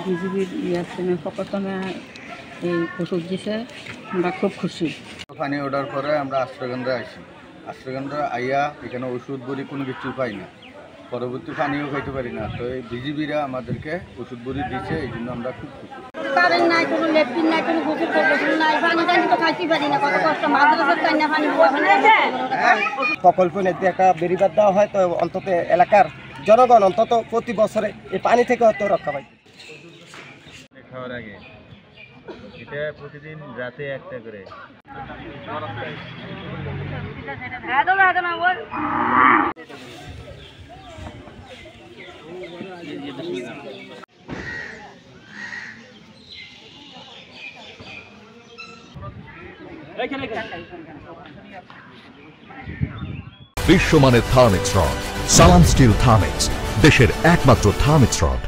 বিজিবির প্রকল্পে এই ওষুধ দিছে, আমরা খুব খুশি। পানি অর্ডার করে আমরা আশ্রয়কেন্দ্রে আসি, আশ্রয়কেন্দ্রে আইয়া এখানে ওষুধ বড়ি কোনো কিছু পাই না, পরবর্তী পানিও খাইতে পারি না। তো এই বিজিবিরা আমাদেরকে ওষুধ বড়ি দিচ্ছে, এই জন্য আমরা খুব খুশি। কারেন্ট নাই, কোনো লেট্রিন নাই, কোনো গোসল নাই, পানি টানি তো খাইতে পারি না, কত কষ্ট। মাদ্রাসার টাইনা পানি প্রকল্প নিয়ে একটা বেরিবাদ দেওয়া হয়, তো অন্তত এলাকার জনগণ অন্তত প্রতি বছরে এই পানি থেকে হয়তো রক্ষা পায়। খাওয়ার আগে এটা প্রতিদিন রাতে একটা করে। বিশ্বমানের থার্মিক্স রড, সালাম স্টিল থার্মিক্স, দেশের একমাত্র থার্মিক্স রড।